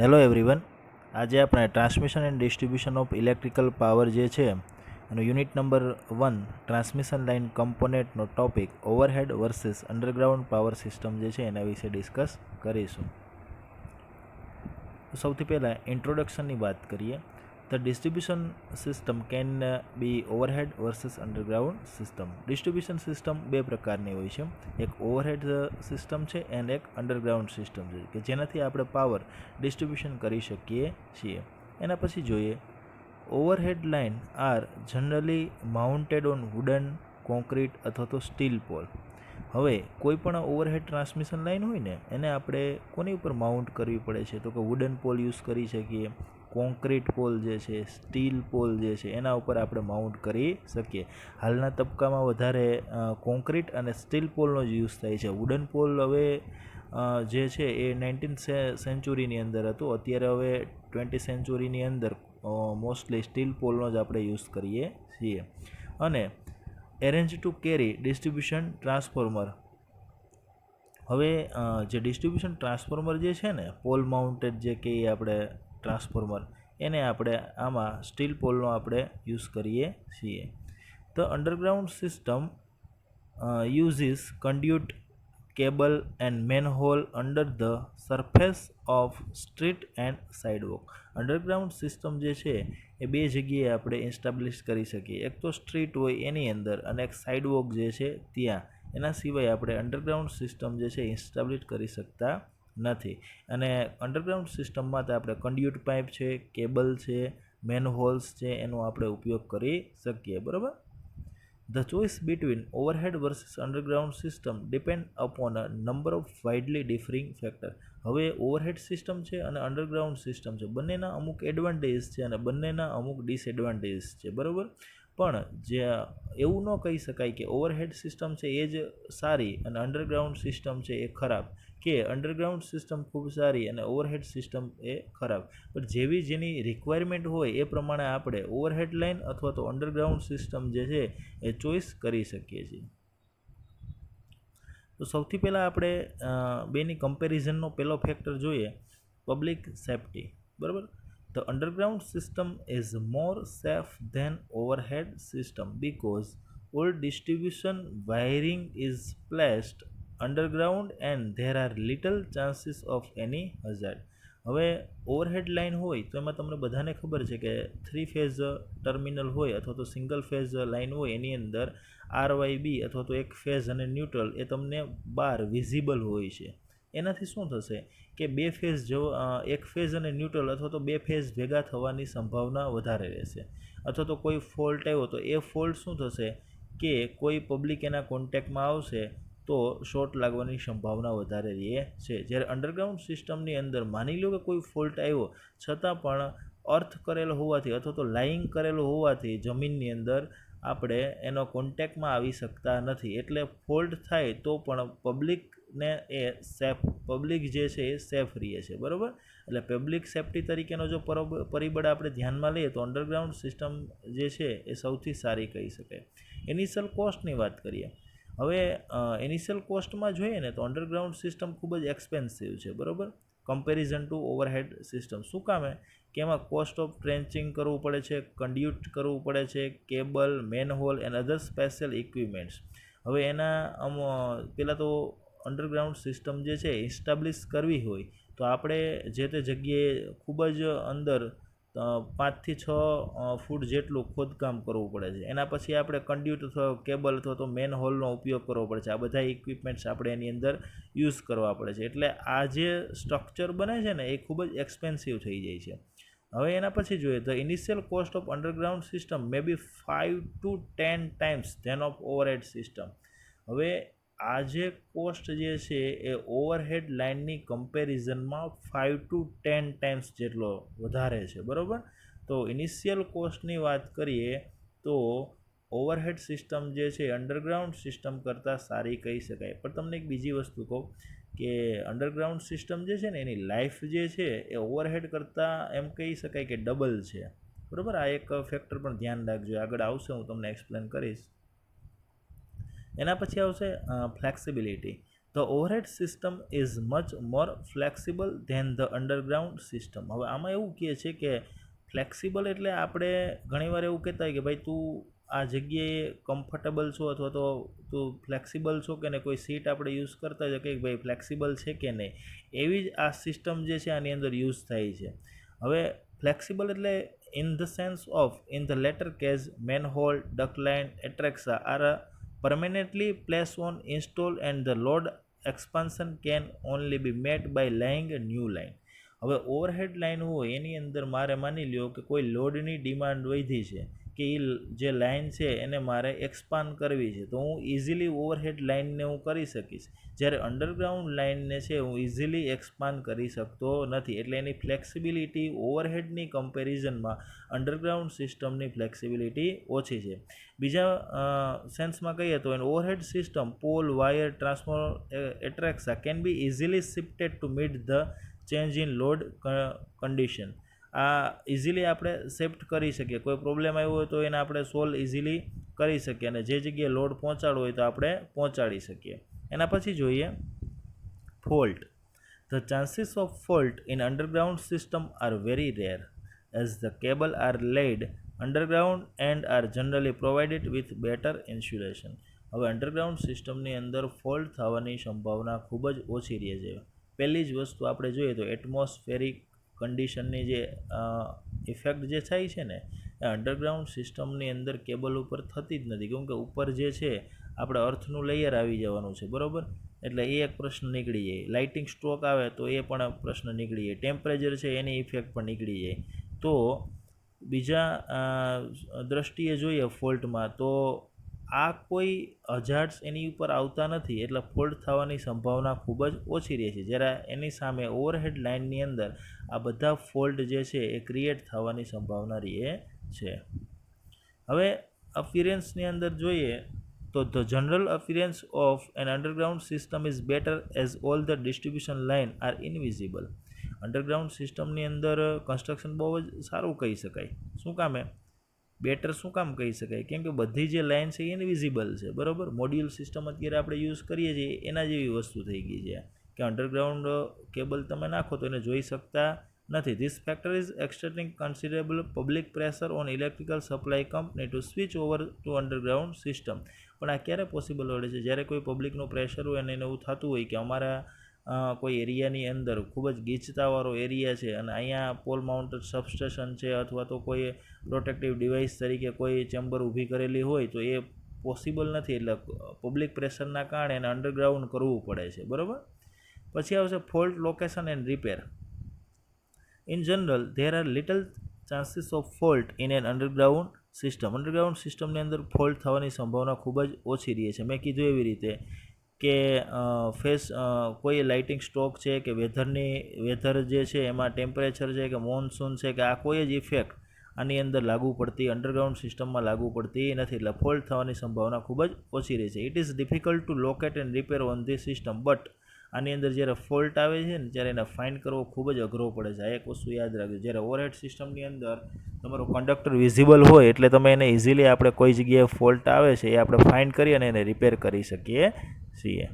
Hello everyone. આજે આપણે transmission and distribution of electrical power જે છે એનો યુનિટ નંબર 1 ટ્રાન્સમિશન લાઇન કમ્પોનેન્ટનો topic overhead versus underground power system જે છે એના વિશે ડિસ્કસ કરીશું. સૌથી પહેલાં ઇન્ટ્રોડક્શનની વાત કરીએ. The distribution system can be overhead versus underground system. Distribution system બે પ્રકારની હોય છે. એક ઓવરહેડ સિસ્ટમ છે એન્ડ એક અંડરગ્રાઉન્ડ સિસ્ટમ છે કે જેનાથી આપણે પાવર ડિસ્ટ્રીબ્યુશન કરી શકીએ છીએ. એના પછી જોઈએ overhead line are generally mounted on wooden, concrete અથવા તો સ્ટીલ પોલ. હવે કોઈ પણ ઓવરહેડ ટ્રાન્સમિશન લાઇન હોય ને એને આપણે કોની ઉપર માઉન્ટ કરવી પડે છે? તો કે વુડન પોલ યુઝ કરી શકીએ, કોન્ક્રીટ પોલ જે છે, સ્ટીલ પોલ જે છે એના ઉપર આપણે માઉન્ટ કરી શકીએ. હાલના તબક્કામાં વધારે કોન્ક્રીટ અને સ્ટીલ પોલનો જ યુઝ થાય છે. વુડન પોલ હવે જે છે એ 19th સેન્ચુરીની અંદર હતું. અત્યારે હવે 20th સેન્ચુરીની અંદર મોસ્ટલી સ્ટીલ પોલનો જ આપણે યુઝ કરીએ છીએ. અને એરેન્જ ટુ કેરી ડિસ્ટ્રીબ્યુશન ટ્રાન્સફોર્મર. હવે જે ડિસ્ટ્રીબ્યુશન ટ્રાન્સફોર્મર જે છે ને પોલ માઉન્ટેડ જે કહીએ આપણે ટ્રાન્સફોર્મર, એને આપણે આમાં સ્ટીલ પોલનો આપણે યુઝ કરીએ છીએ. The underground system uses conduit, cable and manhole under the surface of street and sidewalk. Underground system જે છે એ બે જગ્યાએ આપણે એસ્ટાબ્લિશ કરી શકીએ. એક તો સ્ટ્રીટ હોય એની અંદર અને એક સાઇડવોક જે છે ત્યાં. એના સિવાય આપણે અંડરગ્રાઉન્ડ સિસ્ટમ જે છે એસ્ટાબ્લિશ કરી શકતા નથી. અને અંડરગ્રાઉન્ડ સિસ્ટમમાં તો આપણે કન્ડ્યુટ પાઇપ છે, કેબલ છે, મેનહોલ્સ છે એનો આપણે ઉપયોગ કરી શકીએ. બરાબર. The choice between overhead versus underground system depend upon a number of widely differing factors. હવે ઓવરહેડ સિસ્ટમ છે અને અંડરગ્રાઉન્ડ સિસ્ટમ છે, બંનેના અમુક એડવાન્ટેજ છે અને બંનેના અમુક ડિસએડવાન્ટેજ છે. બરાબર. પણ જે એવું ન કહી શકાય કે ઓવરહેડ સિસ્ટમ છે એ જ સારી અને અંડરગ્રાઉન્ડ સિસ્ટમ છે એ ખરાબ, કે અંડરગ્રાઉન્ડ સિસ્ટમ ખૂબ સારી અને ઓવરહેડ સિસ્ટમ એ ખરાબ. પણ જેવી જેની રિક્વાયરમેન્ટ હોય એ પ્રમાણે આપણે ઓવરહેડ લાઇન અથવા તો અંડરગ્રાઉન્ડ સિસ્ટમ જે છે એ ચોઈસ કરી શકીએ છીએ. તો સૌથી પહેલાં આપણે બેની કમ્પેરિઝનનો પહેલો ફેક્ટર જોઈએ, પબ્લિક સેફ્ટી. બરાબર. The underground system is more safe than overhead system because all distribution wiring is placed underground and there are little chances of any hazard. હવે ઓવરહેડ લાઇન હોય તો એમાં તમને બધાને ખબર છે કે 3 ફેઝ ટર્મિનલ હોય અથવા તો સિંગલ ફેઝ લાઇન હોય એની અંદર RYB અથવા તો એક ફેઝ અને ન્યુટ્રલ એ તમને બહાર વિઝિબલ હોય છે. એનાથી શું થશે કે બે ફેઝ એક ફેઝ અને ન્યુટ્રલ અથવા તો બે ફેઝ ભેગા થવાની સંભાવના વધારે રહેશે. અથવા તો કોઈ ફોલ્ટ આવ્યો તો એ ફોલ્ટ શું થશે કે કોઈ પબ્લિક એના કોન્ટેક્ટમાં આવશે તો શોર્ટ લાગવાની સંભાવના વધારે રહે છે. જ્યારે અંડરગ્રાઉન્ડ સિસ્ટમની અંદર માની લો કે કોઈ ફોલ્ટ આવ્યો છતાં પણ અર્થ કરેલો હોવાથી અથવા તો લાઇંગ કરેલો હોવાથી જમીનની અંદર આપણે એનો કોન્ટેક્ટમાં આવી શકતા નથી. એટલે ફોલ્ટ થાય તો પણ પબ્લિકને એ પબ્લિક જે છે એ સેફ રહે છે. બરાબર. એટલે પબ્લિક સેફ્ટી તરીકેનો જો પરિબળ આપણે ધ્યાનમાં લઈએ તો અંડરગ્રાઉન્ડ સિસ્ટમ જે છે એ સૌથી સારી કહી શકાય. ઇનિશિયલ કોસ્ટની વાત કરીએ. હવે ઇનિશિયલ કોસ્ટમાં જોઈએ ને તો અંડરગ્રાઉન્ડ સિસ્ટમ ખૂબ જ એક્સપેન્સિવ છે. બરાબર. Comparison two overhead system. શું કામે કે એમાં કોસ્ટ ઓફ ટ્રેન્ચિંગ કરવું પડે છે, કન્ડ્યુટ કરવું પડે છે, cable, manhole and other special equipments. હવે એના પહેલાં તો અંડરગ્રાઉન્ડ સિસ્ટમ જે છે એસ્ટાબ્લિશ કરવી હોય તો આપણે જે તે જગ્યાએ ખૂબ જ અંદર 5 થી 6 ફૂટ જેટલું ખોદકામ કરવું પડે છે. એના પછી આપણે કન્ડ્યુટ અથવા કેબલ અથવા તો મેન હોલનો ઉપયોગ કરવો પડે છે. આ બધા ઇક્વિપમેન્ટ્સ આપણે એની અંદર યુઝ કરવા પડે છે. એટલે આ જે સ્ટ્રક્ચર બને છે ને એ ખૂબ જ એક્સપેન્સિવ થઈ જાય છે. હવે એના પછી જોઈએ તો initial cost of underground system may be 5 to 10 times than of overhead system. હવે આ જે કોસ્ટ જે છે એ ઓવરહેડ લાઇનની કમ્પેરિઝનમાં 5 to 10 times જેટલો વધારે છે. બરાબર. તો ઇનિશિયલ કોસ્ટની વાત કરીએ તો ઓવરહેડ સિસ્ટમ જે છે અંડરગ્રાઉન્ડ સિસ્ટમ કરતાં સારી કહી શકાય. પણ તમને એક બીજી વસ્તુ કહું કે અંડરગ્રાઉન્ડ સિસ્ટમ જે છે ને એની લાઈફ જે છે એ ઓવરહેડ કરતાં એમ કહી શકાય કે ડબલ છે. બરાબર. આ એક ફેક્ટર પણ ધ્યાન રાખજો. આગળ આવશે હું તમને એક્સપ્લેન કરીશ. એના પછી આવશે flexibility. The overhead system is much more flexible than the underground system. હવે આમાં એવું કહે છે કે ફ્લેક્સિબલ એટલે આપણે ઘણીવાર એવું કહેતા હોય કે ભાઈ તું આ જગ્યાએ કમ્ફર્ટેબલ છો અથવા તો તું ફ્લેક્સિબલ છો કે નહીં, કોઈ સીટ આપણે યુઝ કરતા હોય કે ભાઈ ફ્લેક્સિબલ છે કે નહીં, એવી જ આ સિસ્ટમ જે છે આની અંદર યુઝ થાય છે. હવે ફ્લેક્સિબલ એટલે in the sense of in the latter case manhole, duct line, etc. are permanently placed on install and the load expansion can only be met by laying a new line. હવે overhead line હોય એની અંદર મારે માની લ્યો કે કોઈ લોડની demand વધી છે કે એ જે લાઇન છે એને મારે એક્સપાન્ડ કરવી છે, તો હું ઇઝીલી ઓવરહેડ લાઇનને હું કરી શકીશ. જ્યારે અંડરગ્રાઉન્ડ લાઇનને છે હું ઇઝીલી એક્સપાન્ડ કરી શકતો નથી. એટલે એની ફ્લેક્સિબિલિટી ઓવરહેડની કમ્પેરિઝનમાં અંડરગ્રાઉન્ડ સિસ્ટમની ફ્લેક્સિબિલિટી ઓછી છે. બીજા સેન્સમાં કહીએ તો an overhead system pole, wire, transformer એટ્રેક્સા can be easily shifted to meet the change in load condition. આ ઇઝીલી આપણે શિફ્ટ કરી શકીએ, કોઈ પ્રોબ્લેમ આવ્યો હોય તો એને આપણે સોલ્વ ઇઝીલી કરી શકીએ અને જે જગ્યાએ લોડ પહોંચાડવો હોય તો આપણે પહોંચાડી શકીએ. એના પછી જોઈએ fault. The chances of fault in underground system are very rare as the cable are laid underground and are generally provided with better insulation. હવે અંડરગ્રાઉન્ડ સિસ્ટમની અંદર ફોલ્ટ થવાની સંભાવના ખૂબ જ ઓછી રહે છે. પહેલી જ વસ્તુ આપણે જોઈએ તો એટમોસ્ફેરિક કન્ડિશનની જે ઇફેક્ટ જે થાય છે ને એ અંડરગ્રાઉન્ડ સિસ્ટમની અંદર કેબલ ઉપર થતી જ નથી, કેમ કે ઉપર જે છે આપણે અર્થનું લેયર આવી જવાનું છે, બરાબર. એટલે એ એક પ્રશ્ન નીકળી જાય. લાઇટિંગ સ્ટ્રોક આવે તો એ પણ પ્રશ્ન નીકળી જાય. ટેમ્પરેચર છે એની ઇફેક્ટ પણ નીકળી જાય. તો બીજા દ્રષ્ટિએ જોઈએ ફોલ્ટમાં તો આ કોઈ હજાર્ડ્સ એની ઉપર આવતા નથી, એટલે ફોલ્ટ થવાની સંભાવના ખૂબ જ ઓછી રહે છે. જ્યારે એની સામે ઓવરહેડ લાઇનની અંદર આ બધા ફોલ્ટ જે છે એ ક્રિએટ થવાની સંભાવના રહે છે. હવે અપિયરન્સની અંદર જોઈએ તો the general appearance of an underground system is better as all the distribution line are invisible. Underground સિસ્ટમની અંદર કન્સ્ટ્રક્શન બહુ જ સારું કહી શકાય. શું કામે બેટર શું કામ કહી શકાય? કેમ કે બધી જે લાઇન છે એ ઇનવિઝિબલ છે, બરાબર. મોડ્યુલ સિસ્ટમ અત્યારે આપણે યુઝ કરીએ છીએ એના જેવી વસ્તુ થઈ ગઈ છે કે અંડરગ્રાઉન્ડ કેબલ તમે નાખો તો એને જોઈ શકતા નથી. This factor is exerting considerable public pressure on electrical supply company to switch over to underground system. પણ આ ક્યારે પોસિબલ હોય છે? જ્યારે કોઈ પબ્લિકનું પ્રેશર હોય અને એને એવું થતું હોય કે અમારા કોઈ એરિયાની અંદર ખૂબ જ ગીચતાવાળો એરિયા છે અને અહીંયા પોલ માઉન્ટેડ સબસ્ટેશન છે અથવા તો કોઈ પ્રોટેક્ટિવ ડિવાઇસ તરીકે કોઈ ચેમ્બર ઊભી કરેલી હોય તો એ પોસિબલ નથી. એટલે પબ્લિક પ્રેશરના કારણે એને અંડરગ્રાઉન્ડ કરવું પડે છે, બરાબર. પછી આવશે fault location and repair. In general there are little chances of fault in an underground system. Underground સિસ્ટમની અંદર ફોલ્ટ થવાની સંભાવના ખૂબ જ ઓછી રહે છે. મેં કીધું એવી રીતે કે કોઈ લાઇટિંગ સ્ટોક છે કે વેધર જે છે એમાં ટેમ્પરેચર છે કે મોન્સૂન છે કે આ કોઈ જ ઇફેક્ટ આની અંદર લાગુ પડતી અંડરગ્રાઉન્ડ સિસ્ટમમાં લાગુ પડતી નથી. એટલે ફોલ્ટ થવાની સંભાવના ખૂબ જ ઓછી રહે છે. It is difficult to locate and repair on this system but આની અંદર જ્યારે ફોલ્ટ આવે છે ને ત્યારે એને ફાઇન્ડ કરવો ખૂબ જ અઘરો પડે છે. આ એક વસ્તુ યાદ રાખજો. જ્યારે ઓવરહેડ સિસ્ટમની અંદર તમારો કંડક્ટર વિઝિબલ હોય એટલે તમે એને ઇઝીલી આપણે કોઈ જગ્યાએ ફોલ્ટ આવે છે એ આપણે ફાઇન્ડ કરી અને એને રિપેર કરી શકીએ છીએ.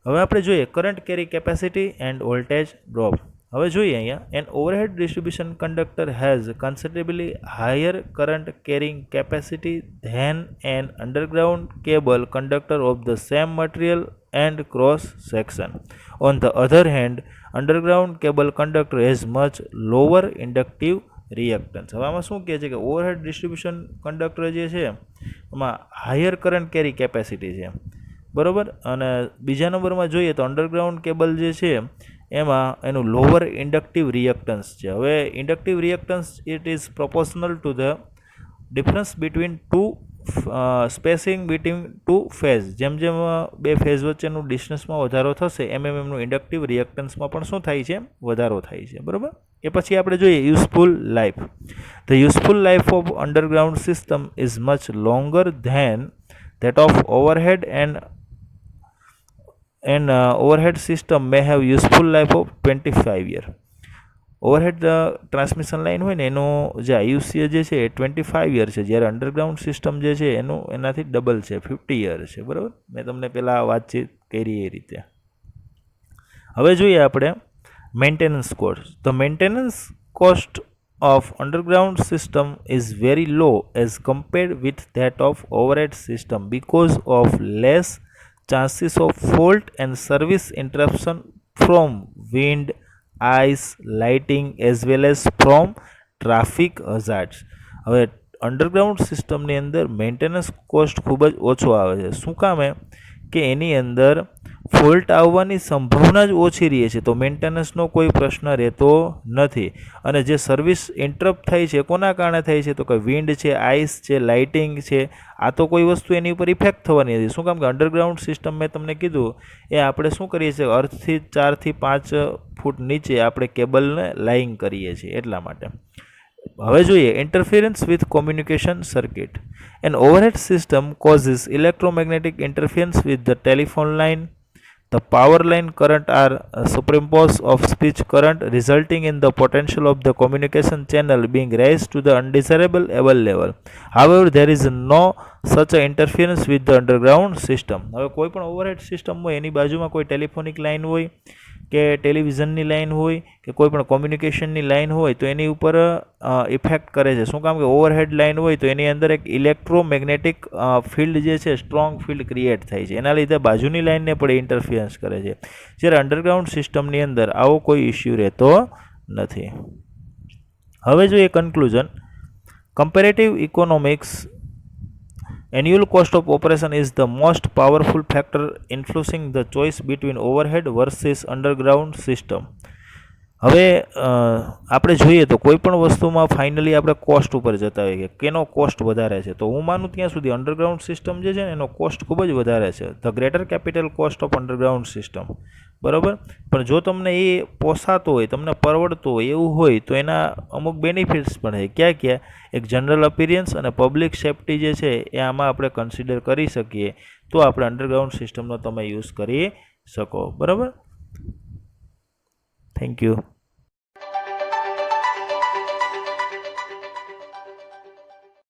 હવે આપણે જોઈએ current carry capacity and voltage drop. હવે જોઈએ અહીંયા an overhead distribution conductor has considerably higher current carrying capacity than an underground cable conductor of the same material and cross section. On the other hand, underground cable conductor has much lower inductive reactance. હવે આમાં શું કહે છે કે overhead distribution conductor જે છે એમાં higher current carry capacity છે, બરાબર. અને બીજા નંબરમાં જોઈએ તો અંડરગ્રાઉન્ડ કેબલ જે છે એમાં એનું લોઅર ઇન્ડક્ટિવ રિએક્ટન્સ છે. હવે inductive reactance it is proportional to the difference between two spacing between two phase. જેમ જેમ બે ફેઝ વચ્ચેનું ડિસ્ટન્સમાં વધારો થશે એમ એમનું ઇન્ડક્ટિવ રિએક્ટન્સમાં પણ શું થાય છે? વધારો થાય છે, બરાબર. એ પછી આપણે જોઈએ useful life. The useful life of underground system is much longer than that of overhead and overhead system may have useful life of 25 years. Overhead transmission line હોય ને એનો જે આયુષ્ય જે છે એ 25 યર છે, જ્યારે અંડરગ્રાઉન્ડ સિસ્ટમ જે છે એનું એનાથી ડબલ છે, 50 યર છે. બરાબર, મેં તમને પહેલાં વાતચીત કરી એ રીતે. હવે જોઈએ આપણે maintenance cost. The maintenance cost of underground system is very low as compared with that of overhead system because of less chances of fault and service interruption from wind, ice, lighting as well as from traffic hazards. હવે underground સિસ્ટમની અંદર maintenance cost ખૂબ જ ઓછો આવે છે. શું કામ કે એની અંદર ફોલ્ટ આવવાની સંભાવના જ ઓછી રહે છે, તો મેન્ટેનન્સનો કોઈ પ્રશ્ન રહેતો નથી. અને જે સર્વિસ ઇન્ટરપ્ટ થાય છે કોના કારણે થાય છે, તો કે વિન્ડ છે, આઈસ છે, લાઇટિંગ છે, આ તો કોઈ વસ્તુ એની ઉપર ઇફેક્ટ થવાની નથી. શું કામ કે અંડરગ્રાઉન્ડ સિસ્ટમ મેં તમને કીધું એ આપણે શું કરીએ છીએ, અર્થથી 4 થી 5 ફૂટ નીચે આપણે કેબલને લાઇંગ કરીએ છીએ એટલા માટે. હવે જોઈએ interference with communication circuit. An overhead system causes electromagnetic interference with the telephone line. The power line current are superimpose of speech current, resulting in the potential of the communication channel being raised to the undesirable level. However, there is no such interference with the underground system. હવે કોઈ પણ overhead system હોય એની બાજુમાં કોઈ telephonic line હોય કે ટેલિવિઝનની line હોય કે કોઈ પણ કોમ્યુનિકેશનની લાઇન હોય તો એની ઉપર ઇફેક્ટ કરે છે. શું કામ કે ઓવરહેડ લાઇન હોય તો એની અંદર એક ઇલેક્ટ્રોમેગ્નેટિક ફિલ્ડ જે છે સ્ટ્રોંગ ફિલ્ડ ક્રિએટ થાય છે, એના લીધે બાજુની લાઇનને પણ ઇન્ટરફિયરન્સ કરે છે. જ્યારે અંડરગ્રાઉન્ડ સિસ્ટમની અંદર આવો કોઈ ઇસ્યુ રહેતો નથી. હવે જોઈએ conclusion. Comparative economics. Annual cost of operation is the most powerful factor influencing the choice between overhead versus underground system. હવે આપણે જોઈએ તો કોઈ પણ વસ્તુમાં ફાઇનલી આપણે કોસ્ટ ઉપર જતા હોઈએ કે કેનો કોસ્ટ વધારે છે, તો હું માનું ત્યાં સુધી અંડરગ્રાઉન્ડ સિસ્ટમ જે છે ને એનો કોસ્ટ ખૂબ જ વધારે છે. The greater capital cost of underground system. બરાબર, પણ જો તમને એ પોસાતો હોય, તમને પરવડતો હોય એવું હોય તો એના અમુક બેનિફિટ્સ પણ છે. ક્યાં ક્યાં? એક જનરલ અપિયરન્સ અને પબ્લિક સેફ્ટી જે છે એ આમાં આપણે કન્સિડર કરી શકીએ, તો આપણે અંડરગ્રાઉન્ડ સિસ્ટમનો તમે યુઝ કરી શકો. બરાબર, થેન્ક યુ.